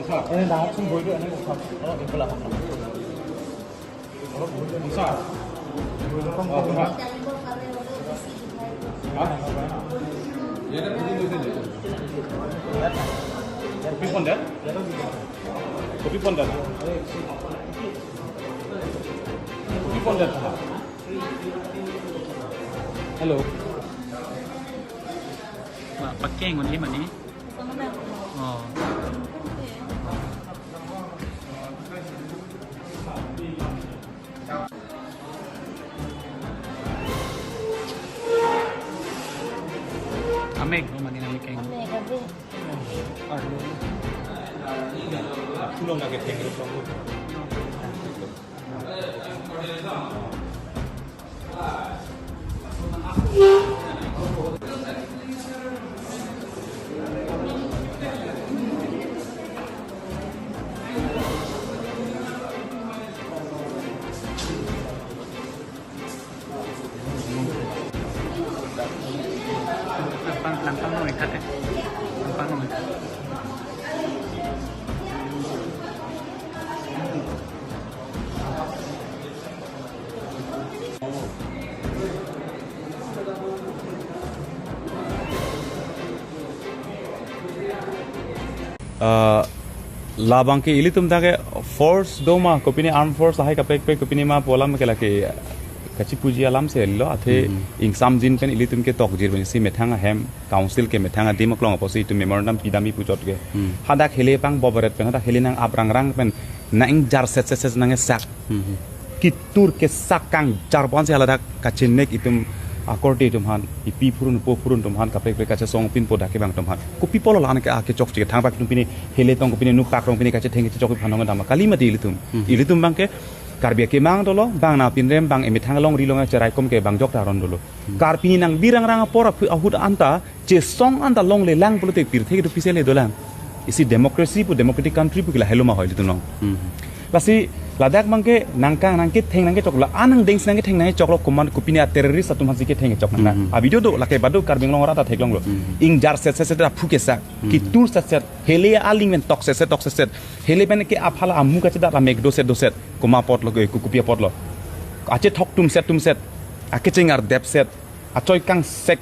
Ini dah sum boy ini usah. Oh, ini belah. Oh, usah. Kopi pondok? Kopi pondok. Kopi pondok. Halo. Pakai yang mana ni? Oh. Ameg, mana ni keng? Tulong nak keng itu sanggup. Lampang noi kat lampang noi. Labang ke ili tum take force doma kopini armed force ahai kapek pe kopini ma polam ke lake kachi puji alam se lo athe ingsam jin pen ili tum ke tok jir bani si methanga hem council ke methanga dimaklong aposi tu memorandum pidami pujot ke hadak hele pang bobaret pen hadak hele nang abrang rang pen na ing jar set nang sak kitur ke sakang jar bon se haladak kachin nek itum akorte tumhan ipi purun po purun tumhan kapek pe kachesong pin poda ke bang tumhan kopi polo lan ke ake chok chike thang pak tum pini hele tong kopini nu pak rong pini kache theng chok phanong dama kalima di ilitum bang ke karbia ke mang dolo bang na pinrem bang emi thangalong rilong cherai kom ke bang jok taron dolo karpini nang birang rang pora ahud anta che song anta long le lang politik pir thek du pisele dolang isi democracy pu democratic country pu kila heloma hoy litum long lasi ladak mangke nangkang nangke theng nangke chokla anang deng nangke theng nangke choklo command kupini a terrorist atum hasike theng chok nang a video do lake badu karbing long rata theklong lo ing jar set da phuke sak ki tur set hele aling men tok set hele ben ke aphala amu kache da meg do set koma pot lo ku kupia pot lo ache thok tum set ake chengar dep set a choi kang sek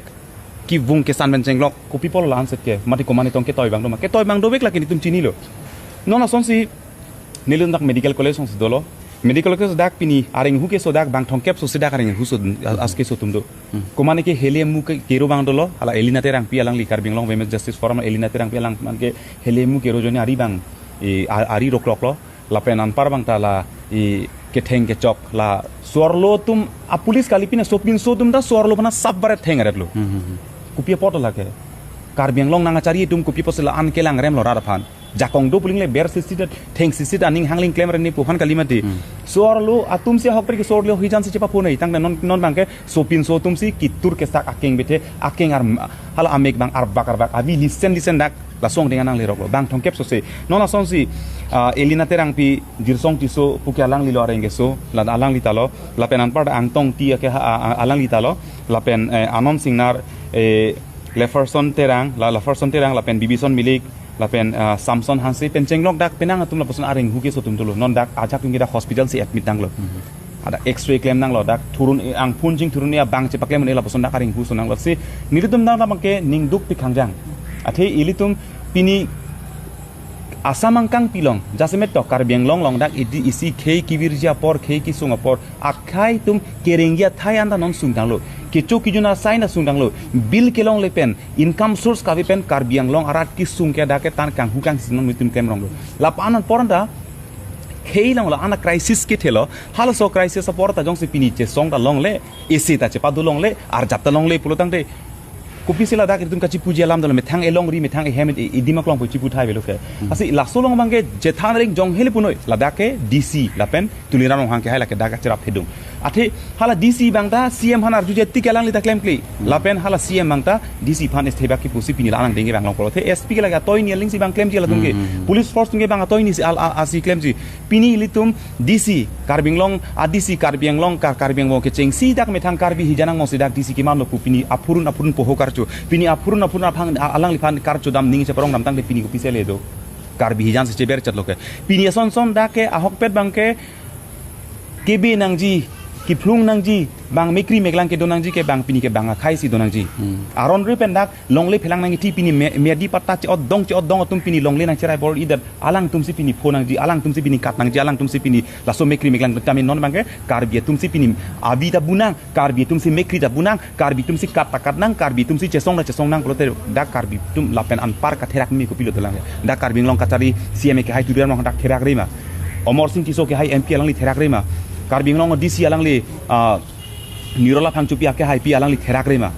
ki vung ke san ben chenglok ku people lan set ke mati komani tong ke toy bang do bek laki ni tum chini lo nona sonsi nilun dak medical college song dolo medical college dak pini aring hu ke so dak bang thongkep so sidak aring hu so aske so tumdo komani ke helium mu ke kero bang dolo ala elina terang pi alang likar bing long women's justice forum elina terang pi alang man ke helium mu kero joni ari bang ari roklok lo lapen an par bang tala ke theng ke chok la sorlo tum a police kali pina sopin so tum da sorlo bana sabbare theng aretlo kupia poto lake karbiang long nanga cari tum kupia posela an kelang rem lo rada phan jakong do puling le ber sisi theng sisi aning hangling claim reni puhan kalimati sorlo atum se hokri ke sorlo hijan se chepa phone tang non bang ke sopin so tum si kitur ke sak akeng bete akeng ar hala amek bang ar bakar bak abi listen dak la song dengan nang le rok bang thongkep so se nona song si elina terang pi dirsong ti so pukia lang lilo arenge so la alang litalo la penan par angtong ti ke alang litalo la pen anon singnar leferson terang la pen bibison milik la pen samson hansi pen chenglok dak penang atum la poson aring huke so tum tulo non dak ajak tum kita hospital si admit dang lo ada x-ray claim nang lo dak turun ang punjing turun ya bang cepak claim ne la poson dak aring hu so nang lo si nilitum dang la bangke ning duk pi khangjang athe ilitum pini asamangkang pilong jasemet to karbiang long dak isi khei kibirja por khei ki sunga por akhai tum kerengya thai anda non sungdang lo kecho kijuna saina sungdang lo bil kelong lepen income source ka pen karbiang long arat ki sungke dake tan kang hukang sinon mitum kem rong lo lapanan poranda khei long la ana crisis ki thelo halo crisis porta jong se pini che song da long le isi ta che padu long le ar japta long le pulotang de kopi sila dak itum kachi puji alam dolo methang elong ri methang hemet idimak long puji puthai beloke asi lasolong bangke jethan ring jong heli punoi ladake dc lapen tulira long hangke haila ke daga chera phedum athe hala dc bangta cm hanar juje tikelang lita claim kli lapen hala cm bangta dc phan estheba ki pusi pinila anang dengi bang long kolothe sp ke laga toy ni ling si bang claim ji ladungge police force tunge bang toy ni si al asi claim ji pini litum dc karbing long adc karbiang long karbiang mo ke cheng si dak methang karbi hijanang mo si dak dc ki manlo pini apurun pohokar pini apurun aphang alang lifan karcho dam ningi chaparong dam tang de pini ko pisele do karbi hijan se ceber chat loke pini son da ke ahok pet bang ke kebe nangji ki phlung nangji bang mekri meglang ke donangji ke bang pini ke bang khai si donangji aron ri pendak longle phelang nangi ti pini medi patta che oddong tum pini longle nang cherai bor idat alang tum si pini phonangji alang tum si pini kat nangji alang tum si pini laso mekri meglang tamin non bang ke karbi tum si pini abi ta bunang karbi tum si mekri ta bunang karbi tum si kat nang karbi tum si chesong nang plote dak karbi tum lapen an par ka therak mi ko pilot lang dak karbi long katari CM ke hai tu mong dak therak rima omor sing kiso ke hai MP alang li therak rima karbi long DC alang li nirola phangchupi ake hai pi alang li therak rema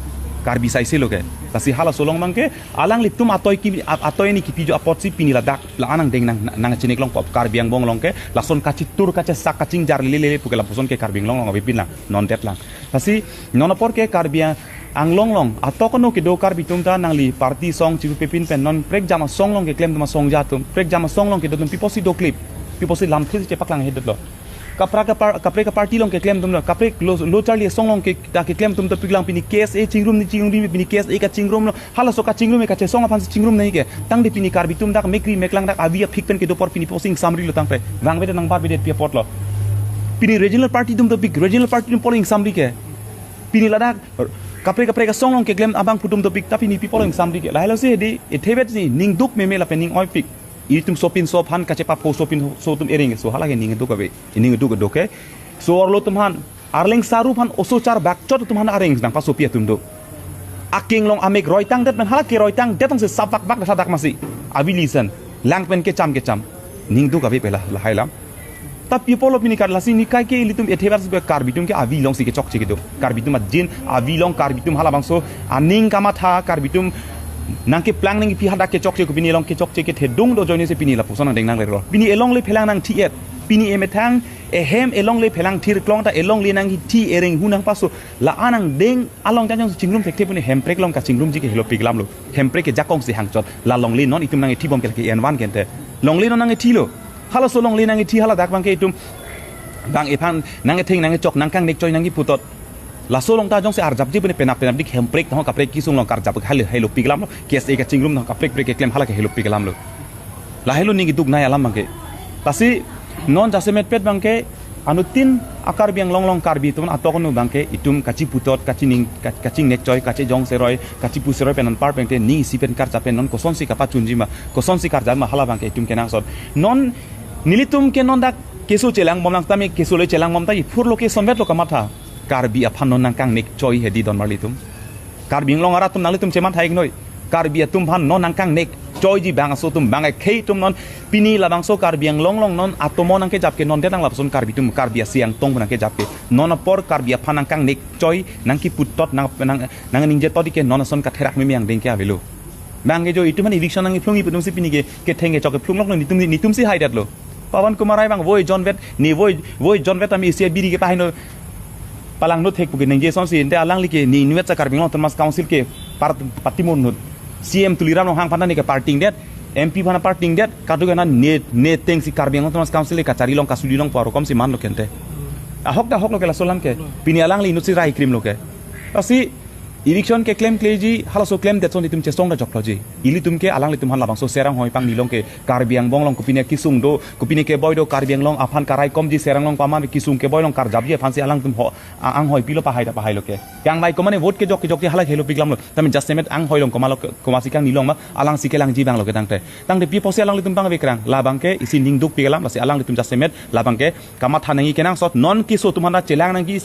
karbi saise loke tasi hala solong mangke alang li tum atoi ni kipi jo apot si pini ladak la anang deng nang chinik long pop karbi ang bong long ke lason kachi tur kache sak kaching jar lele pukela puson ke karbi long bipin lang non det lang tasi nonopor ke karbi ang long atokono ke do karbi tum ta nang li party song chiku pepin pen non prek jama song long ke claim tuma song jatum prek jama song long ke do tum piposi do clip piposi lam khil che paklang hedet lo kapre ka party long ke claim tum kapre lo charlie song long ke ta ke claim tum to piklang pini case e chingrum ni pini case e ka chingrum hala so ka chingrum e ka che song aphan chingrum nahi ke tang de pini karbi tum dak mekri meklang dak avia phikpen ke do por pini posing samri lo tang pe wang be nang bar be pia pot lo pini regional party tum to big regional party tum polling samri ke pini ladak kapre ka song long ke claim abang putum to big ta pini polling samri ke la hello se di e thebet ni ning duk me la pe ning oi pik itum sopin sophan kache pap ko sopin sotum ering so halage ning du kabe ning du do ke so orlo tumhan arleng saru phan oso char bakchot tumhan areng nang pa sopia tum do aking long amek roitang det men halake roitang detang se sapak bak sadak masi abilisan langpen ke cham ning du kabe pela la hailam ta people opini kar lasi ni kai ke litum ethebas be karbitum ke avi long si ke chok che ke do karbitum jin avi long karbitum hala bangso aning kama tha karbitum nang ke plang nang pi hada ke chok che ko bini long ke chok che ke thedung do joine se pini la puson deng nang le ro bini elong le phelang nang thiet bini emetang ehem elong le phelang thir klong ta elong le nang thi ereng hunang paso la anang deng along jang chingrum thekte puni hemprek long ka chingrum ji ke helo piglam lo hemprek ke jakong si hangchot la long le non itum nang thi bom ke n1 kente long le non nang thi lo hala so long le nang thi hala dak bang ke itum bang ephan nang thing nang chok nang kang nek choi nang gi putot la solong ta jong se arjap ji bune penap dik hemprek ta kapre ki sung long karjap helo piglam lo kes e ka chingrum ta kapre ke claim hala ke helo piglam lo la helo ningi duk na alam bangke tasi non jasemet pet bangke anutin akar biang long karbi tuman atokonu bangke itum kachi putot kaching nek choi kachi jong seroi kachi puseroi penan par pengte ni sipen kar chapen non koson si kapa chunjima koson si karjan ma hala bangke itum kenang sot non nilitum ke non dak keso chelang mom nang tami keso le chelang mom tai phur lo ke sonvet lo kamatha karbi aphan non nang kang nek choi hedi don marlitum karbi long ara tum nalitum cheman thaik noi karbi atum phan non nang kang nek choi ji bang so tum bang khei tum non pini labang so karbi long non atomo nang ke jap ke non detang lapson karbi tum karbi siang tong nang ke jap ke non por karbi aphan nang kang nek choi nang ki putot nang ningje todi ke non son ka therak me yang deng ke avelo bang ge jo itu man eviction nang flungi putum si pini ke thenge chok flung lok nitum si haidat lo pawan kumarai bang voi john vet ni voi john vet ami sia biri ke pahaino palang no thek puge ningje son si ente alang like ni nuet cha karbing long termas council ke parti mon no CM tuliram long hang phan ni ke parting det MP phana parting det kadu gana ne teng si karbing long termas council ka chari long kasuli long paro kom si man lo kente ahok lo ke la solam ke pini alang li nusi rai krim lo ke asi election ke claim kleji hala so claim det son itum chesong da jokloji ili tum ke alang li tum han labang so serang hoi pang nilong ke karbiang bong long kupine kisung do kupine ke boy do karbiang long aphan karai kom ji serang long paman kisung ke boy long kar jabje phan si alang tum ho ang hoi pilo pa hai lo ke yang mai komane vote ke jok hala helo piglam lo tamen justment ang hoi long komasi kang nilong ma alang sikelang ji bang lo ke tangte pi pose alang li tum bang vekrang labang ke isi ning duk pigalam lasi alang li tum justment labang ke kama thanangi kenang sot non kiso tum hana chelang nang gi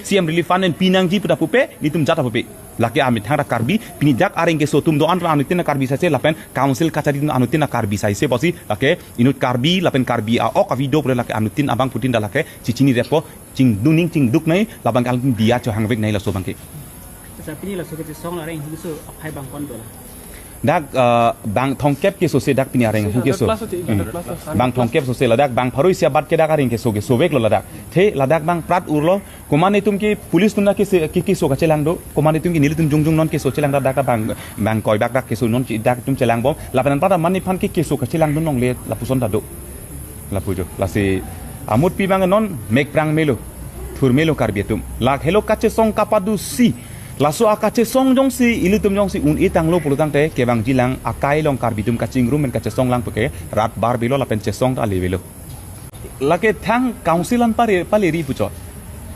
CM relief fund en pinang ji puta pupe ni tum jata pupe laki amit thang karbi pini jak areng ke sotum do anra anutin karbi saise lapen council kachari anutin karbi saise bosi lake inut karbi lapen karbi a ok video pore lake anutin abang putin dalake cichini repo cing duning cing duk nai labang kal dia cho hangvek nai la so bangke sa pini la so ke song la reng hu so aphai bang kon do la dak bang thongkep ke so se dak pini areng hu ke so bang thongkep so se ladak bang pharoi sia bat ke dak areng ke so vek lo ladak the ladak bang prat urlo komane tum ki police tum na ke so ka chelang do komane tum ki nil tum jung non ke so chelang dak bang koi bak dak ke so non dak tum chelang bom lapanan pada mani phan ke so ka chelang do nong le la puson da do la pujo la se amut pi bang non mek prang melo thur melo karbi tum lak hello kachesong kapadu si laso kachesong jong si ilitum jong si un itang lo pulutang te kebang jilang akai long karbitum kaching room men kachesong lang peke rat bar bilo lapen chesong ta levelo lake thang councilan pali ri pucho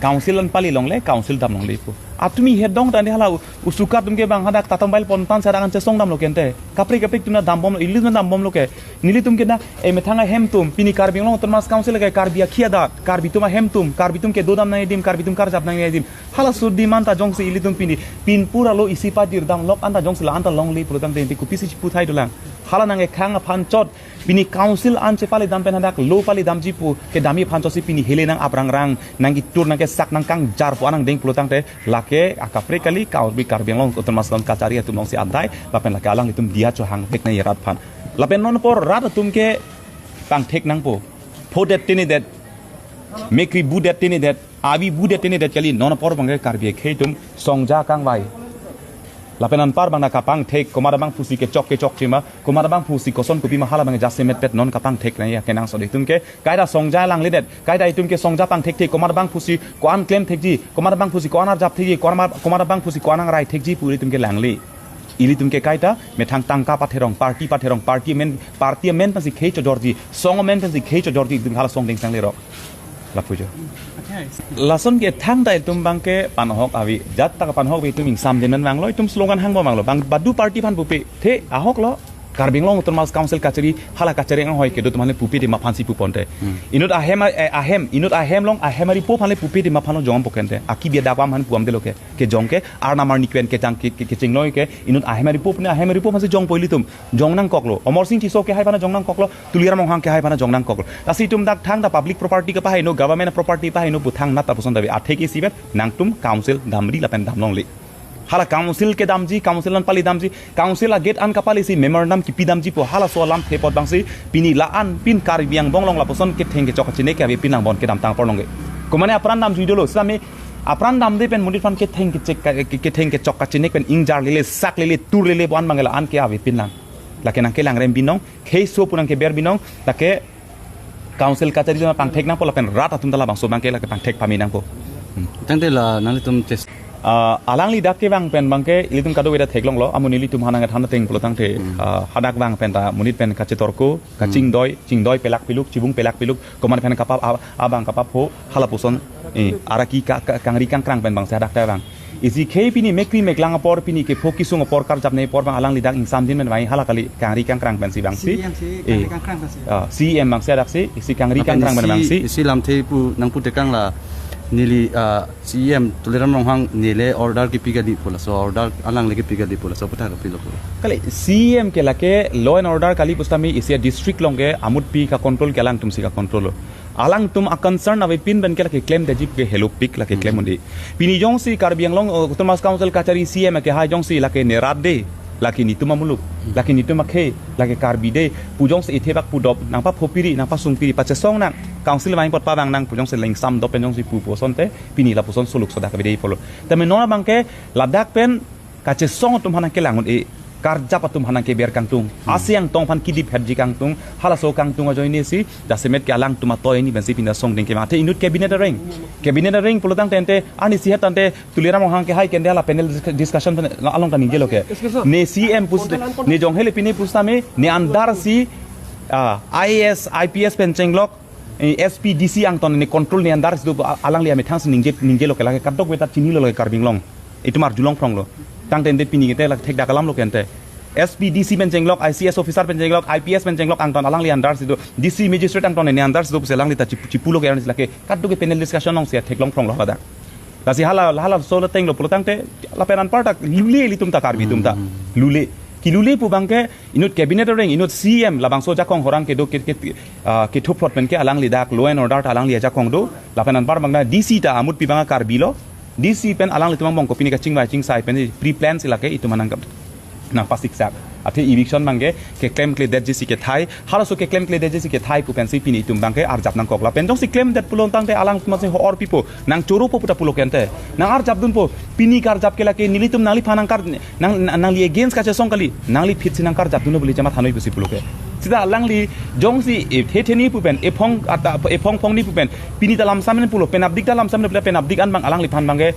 councilan pali long le council dam long le pu atumi hedong tande hala usuka tumke bang hadak tatambail pontan sadakan chesong dam lo kente kapri tuna dam bom ilu dam bom lo ke nili tumke na e methanga hemtum pini karbing long termas council ke karbia khiada karbituma hemtum karbitum ke dodam nai dim karbitum karjap nai dim hala sudi manta jong si ilitum pin pura lo isi padir dam lok anta jong sila anta long le pulutang te ku pisi puthai dolang hala nange khang aphan chot pini council anche pali dam pen hadak lo pali dam jipu ke dami phan chosi pini hele nang aprang rang nangi tur nang ke sak nang kang jar pu anang deng pulutang te lake akapre kali kau bi karbing long termas long kacari atum long si andai lapen lake alang itum dia cho hang tek na yarat phan lapen non por rat atum ke pang tek nang po podet tini det mekri budet tini det abi budet tini det kali non por bang karbi kheitum songja kang vai lapenan par bang nakapang tek komada bang pusi ke chok chima komada bang pusi koson kopi mahala bang jasemet pet non kapang tek na ya kenang so ditum ke kaida songja lang ledet kaida itum ke songja pang tek komada bang pusi koan claim tek ji komada bang pusi koanar jap tek ji komada bang pusi koanang rai tek ji puri tum ke langli ili tum ke kaita methang tangka patherong party men pasi khei cho jorji song men pasi khei cho jorji tum hala song ding sang le ro lapujo lason ke thang dai tum bang ke panhok awi jat ta panhok bi tum sam den mang loi tum slogan hang bo mang lo bang badu party phan pupe the ahok lo karbing long termas council kachari hala kachari ang hoi ke do tumane pupi de maphansi puponte inut ahem long ahemari po phale pupi de maphano jom pokente aki bia dapam han puam de loke ke jongke arna mar nikwen ke tang ke chingloi ke inut ahemari po phase jong poili tum jong nang koklo omor sing chi so ke hai bana jong nang koklo tuliar mong hang ke hai bana jong nang koklo tasi tum dak thang da public property ke pahai no government property pahai no puthang na ta poson dabi athe ke sibet nang tum council damri lapen dam long li hala council ke damji council an pali damji council a gate an kapali si memorandum ki pidamji po hala so lam thepot bangsi pini la an pin karbiang bonglong la poson ke thenge chok chine ke abi pinang bon ke dam tang porlong ge komane apran dam jidolo sami apran dam de pen munit fan ke thenge chok chine pen ingjar lele sak lele tur lele bon mangela an ke abi pinang la ke nang ke lang rem binong khei so punang ke ber binong la ke council ka tari pang thek na po la pen rat atun dala bang so bang ke la ke pang thek paminang po tangte la nalitum test alang li dak ke bang pen bang ke ilitum kado weda theklong lo amuni litum hanang thana teng pulotang the hadak bang pen ta munit pen kache torko kaching doi pelak piluk cibung pelak piluk koman pen kapap abang kapap ho hala puson araki kangri kang krang pen bang sa dak ta bang isi khei pini mekri meklang apor pini ke fokisung apor kar jap nei por bang alang li dak insam din men bai hala kali kangri kang krang pen si bang si cm bang sa dak si isi kangri kang krang bang si isi lam the pu nang pu tekang la nili CM tuliram longhang nile order ki piga di pula so order alang lagi piga di pula so putha ka pilo kali CM ke lake law and order kali pustami isia district longge amut pi ka control ke alang tum si ka control alang tum a concern ave pin ben ke lake claim de jip ke hello pick lake claim undi pini jong si karbiang long Thomas council kachari CM ke ha jong si lake nerat de laki ni tuma muluk laki ni tuma khe laki karbi de pujong se ithebak pudop nang pa phopiri nang pa sungpiri pa chesong nang council mai pot pa bang nang pujong se leng sam do pen jong si pu poson te pini la poson suluk sodak be dei polo tame nona bang ke ladak pen ka chesong tum hanang ke langun e karja patum hanang ke ber kangtung asyang tong phan kidip hedji kangtung hala so kangtung joini si dasemet ke alang tuma toy ni bensi pinda song ding ke mate inut cabinet ring polotang tente ani si hetante tulira mong hang ke hai kende ala panel discussion along ka ninje loke ne CM pus ne jong hele pini pustame ne andar si IAS IPS pencenglok SPDC ang ton ne control ne andar do alang lia methang ninje loke la kadok beta chini lo karbing long itu mar julong prong lo tang tente pini ke la thek dakalam lo kente SPDC pencenglok ICS officer pencenglok IPS pencenglok ang ton alang li andar sido DC magistrate ang ton ne andar sido selang li ta cipulo ke anis lake kadok ke panel discussion long sia theklong prong lo hada kasi hala solo teng lo pulutang te la penan parta lule litum ta karbi tum ta lule kilule pu bangke inut cabinet ring inut CM labang soja kong horang ke do ke thopot pen ke alang li dak law and order ta alang li ja kong do la penan par bangna DC ta amut pi banga karbi lo DC pen alang li tumang bong kopini ka chingwai ching sai pen pre plan sila ke itu manang nang pasik sak ate eviction bangge ke claim cle det jisi ke thai hala so ke claim cle det jisi ke thai pu pen si pini tum bangke ar jap nang kokla pen jong si claim det pulon tang te alang tuma se or pipo nang choro po puta pulo kente nang ar jap dun po pini kar jap ke la ke nilitum nali phanang kar nang li against ka che song kali nang li fit sinang kar jap dun boli jama thanoi busi pulo ke sida alang li jong si thetheni pu pen epong ni pu pen pini dalam samen pulo pen abdik dalam samen pen abdik an bang alang li phan bangge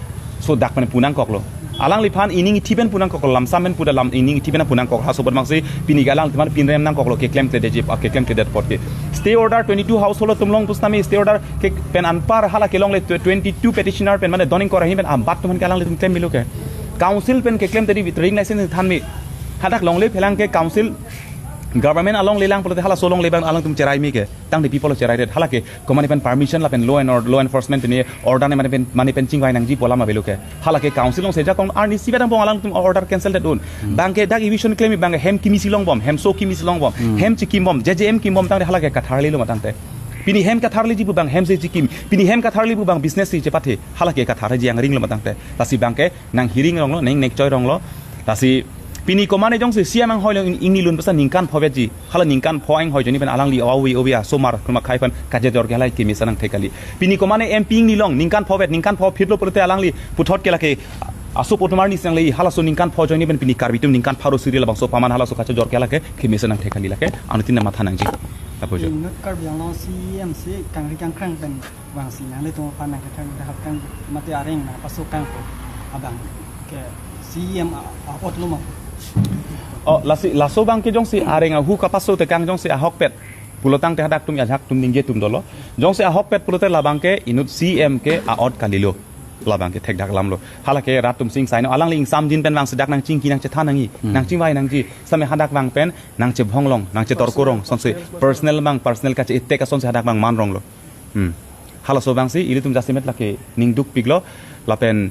so dak pen punang koklo alang lipan ining tiben punang kok lam samen puda lam ining tiben punang kok hasobat mangsi pini galang timan pinrem nang kok lo ke claim ke dejip ke claim ke det pot ke stay order 22 household tumlong pustami stay order ke pen anpar hala ke long le 22 petitioner pen mane doning kor hi pen am bat tuman galang le claim milu ke council pen ke claim tadi ring license than mi hadak long le phelang ke council government along lelang polte hala solong lebang alang tum cerai mi ke tang di people cerai det hala ke komani pen permission la pen law enforcement ni order ne mani pen chingwai nang ji pola ma belu ke hala ke council long seja kong arni sibedang pong alang tum order cancel det un bang ke dak eviction claim bang hem kimi silong bom hem so kimi silong bom hem chikim bom jjm kim bom tang de hala ke katharli lo matang te pini hem katharli ji bu bang hem se chikim pini hem katharli bu bang business si je pathe hala ke kathar ji ang ring lo matang te tasi bang ke nang hearing rong lo neng nek choi rong lo tasi pini komane jong se siamang hoi long ingni lun pesan ningkan phobeji hala ningkan phoing hoi joni pen alang li awi obia somar kuma khai pan kaje jor ke halai kimi sanang thekali pini komane emping ni long ningkan phobet ningkan pho phitlo pote alang li puthot ke lake aso potmar ni sang li hala so ningkan pho joni pen pini karbitum ningkan pharo serial bang so paman hala so kache jor ke lake kimi sanang thekali lake anutin na matha nang ji tapojo kar biang long CMC kang ri kang krang pen bang si nang le to pan nang ka thak kang mate areng na pasok kang ko abang ke CM otloma laso bang ke jong si areng hu kapaso te kang jong si ahok pet pulotang te hadak tum ya hak tum ningge tum dolo jong si ahok pet pulote labang ke inut CM ke aot kalilo labang ke thek dak lamlo halake ratum sing saino alang ling sam jin pen bang sedak nang chingki nang che thanangi nang chingwai nang ji same hadak bang pen nang che bhonglong nang che torkorong sonse personal ka che itte ka sonse hadak bang manrong lo hala so bang si ilitum jasimet lake ningduk piglo lapen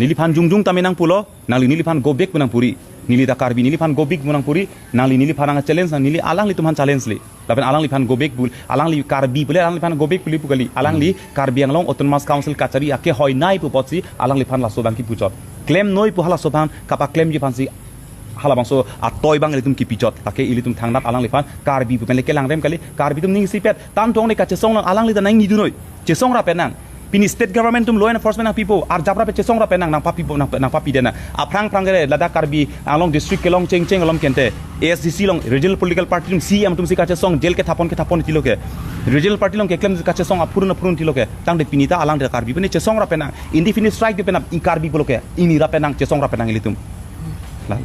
niliphan jungjung taminang pulo nali niliphan gobek punang puri nili da karbi niliphan gobik punang puri nali niliphan ang challenge nili alang li tumhan challenge li lapen alang liphan gobek bul alang li karbi pule alang liphan gobek puli pugali alang li karbi ang long autonomous council kachari ake hoi nai pu potsi alang liphan la so bang ki puchot claim noi pu hala so bang kapa claim ji phansi hala bang so atoy bang litum ki pichot take ilitum thangnap alang liphan karbi pu pen le kelang rem kali karbi tum ning sipet tan tong le kachesong alang li da nang ni dunoi chesong ra penang pini state government tum law enforcement nang people ar japra pe chesong ra penang nang papi nang papi dena aprang prangere lada karbi along district kelong cheng along kente ASDC long regional political party tum CM tum sika chesong jail ke thapon tiloke regional party long ke claim ka chesong apurun tiloke tang de pinita alang de karbi pini chesong ra penang indefinite strike de penang in karbi boloke ini ra penang chesong ra penang ilitum la